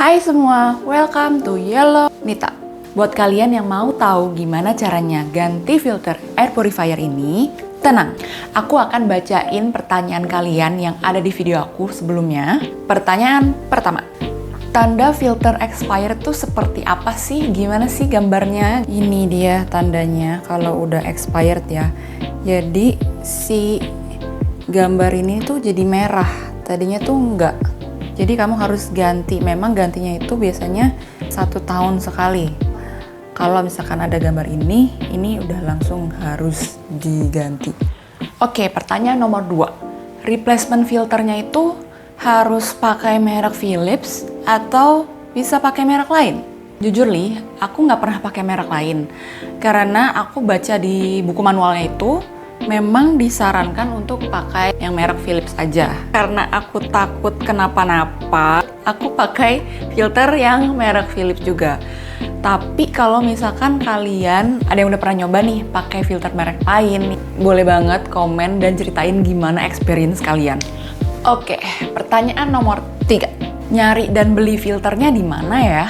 Hai semua, welcome to Yellow Nita. Buat kalian yang mau tahu gimana caranya ganti filter air purifier ini, tenang, aku akan bacain pertanyaan kalian yang ada di video aku sebelumnya. Pertanyaan pertama, tanda filter expired tuh seperti apa sih? Gimana sih gambarnya? Ini dia tandanya kalau udah expired ya. Jadi si gambar ini tuh jadi merah, tadinya tuh enggak. Jadi kamu harus ganti, memang gantinya itu biasanya 1 tahun sekali. Kalau misalkan ada gambar ini udah langsung harus diganti. Oke, pertanyaan nomor 2. Replacement filternya itu harus pakai merek Philips atau bisa pakai merek lain? Jujur Li, aku nggak pernah pakai merek lain. Karena aku baca di buku manualnya itu, memang disarankan untuk pakai yang merek Philips aja. Karena aku takut kenapa-napa, aku pakai filter yang merek Philips juga. Tapi kalau misalkan kalian ada yang udah pernah nyoba nih pakai filter merek lain, boleh banget komen dan ceritain gimana experience kalian. Oke, pertanyaan nomor 3. Nyari dan beli filternya di mana ya?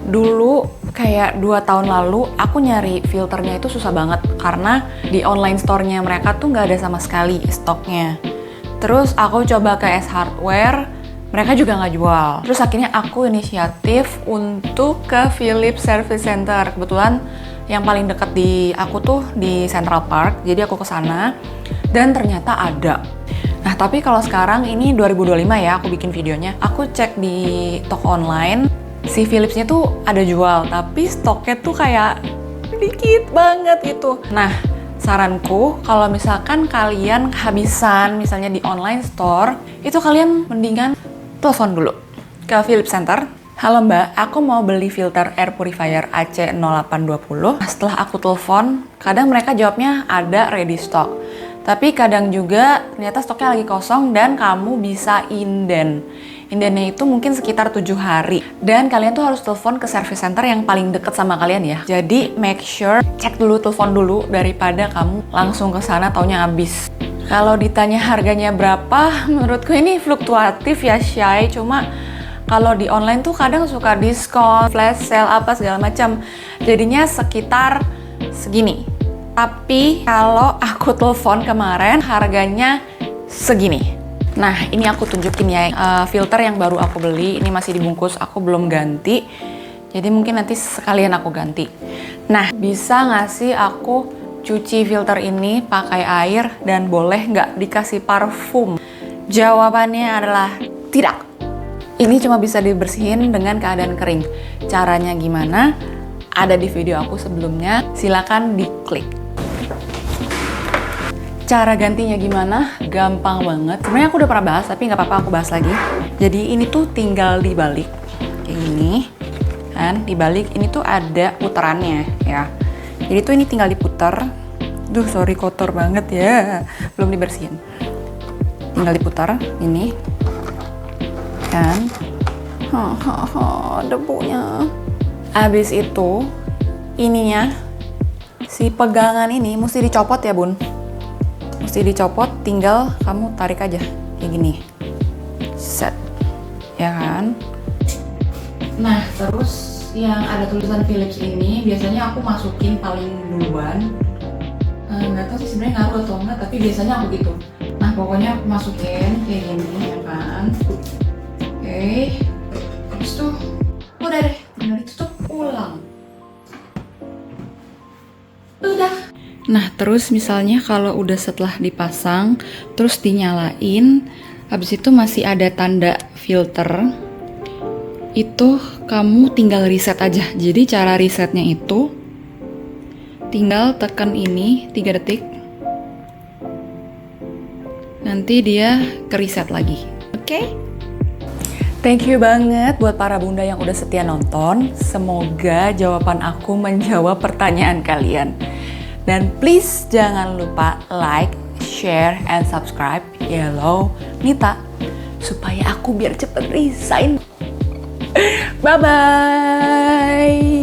Dulu kayak 2 tahun lalu aku nyari filternya itu susah banget karena di online store-nya mereka tuh nggak ada sama sekali stoknya. Terus aku coba ke S Hardware, mereka juga nggak jual. Terus akhirnya aku inisiatif untuk ke Philips Service Center. Kebetulan yang paling dekat di aku tuh di Central Park, jadi aku ke sana dan ternyata ada. Nah, tapi kalau sekarang ini 2025 ya, aku bikin videonya. Aku cek di toko online, si Philips-nya tuh ada jual, tapi stoknya tuh kayak dikit banget gitu. Nah, saranku kalau misalkan kalian kehabisan misalnya di online store, itu kalian mendingan telepon dulu ke Philips Center. Halo Mbak, aku mau beli filter air purifier AC0820. Setelah aku telepon, kadang mereka jawabnya ada ready stock. Tapi kadang juga ternyata stoknya lagi kosong dan kamu bisa inden. Indennya itu mungkin sekitar 7 hari. Dan kalian tuh harus telepon ke service center yang paling deket sama kalian ya. Jadi make sure cek dulu, telepon dulu daripada kamu langsung ke sana taunya habis. Kalau ditanya harganya berapa, menurutku ini fluktuatif ya Shay. Cuma kalau di online tuh kadang suka diskon, flash sale apa segala macam. Jadinya sekitar segini. Tapi kalau aku telepon kemarin harganya segini. Nah, ini aku tunjukin ya, filter yang baru aku beli, ini masih dibungkus, aku belum ganti. Jadi mungkin nanti sekalian aku ganti. Nah, bisa nggak sih aku cuci filter ini pakai air dan boleh nggak dikasih parfum? Jawabannya adalah tidak. Ini cuma bisa dibersihin dengan keadaan kering. Caranya gimana? Ada di video aku sebelumnya, silakan diklik. Cara gantinya gimana? Gampang banget. Sebenarnya aku udah pernah bahas, tapi nggak apa-apa aku bahas lagi. Jadi ini tuh tinggal dibalik kayak gini, kan? Dibalik ini tuh ada putarannya ya. Jadi tuh ini tinggal diputar. Duh, sorry kotor banget ya, belum dibersihin. Tinggal diputar ini, kan? Debunya. Abis itu ininya, si pegangan ini mesti dicopot ya bun. Mesti dicopot, tinggal kamu tarik aja kayak gini, set, ya kan? Nah, terus yang ada tulisan Philips ini biasanya aku masukin paling duluan. Nggak tahu sih sebenarnya ngaruh atau enggak, tapi biasanya aku gitu. Nah, pokoknya aku masukin kayak gini, ya kan? Oke, habis itu udah deh, tinggal ditutup ulang. Udah. Nah, terus misalnya kalau udah setelah dipasang, terus dinyalain, habis itu masih ada tanda filter, itu kamu tinggal reset aja. Jadi cara resetnya itu, tinggal tekan ini 3 detik, nanti dia ke reset lagi. Oke? Thank you banget buat para bunda yang udah setia nonton. Semoga jawaban aku menjawab pertanyaan kalian. Dan please jangan lupa like, share, and subscribe Yellow Nita supaya aku biar cepet resign. Bye-bye!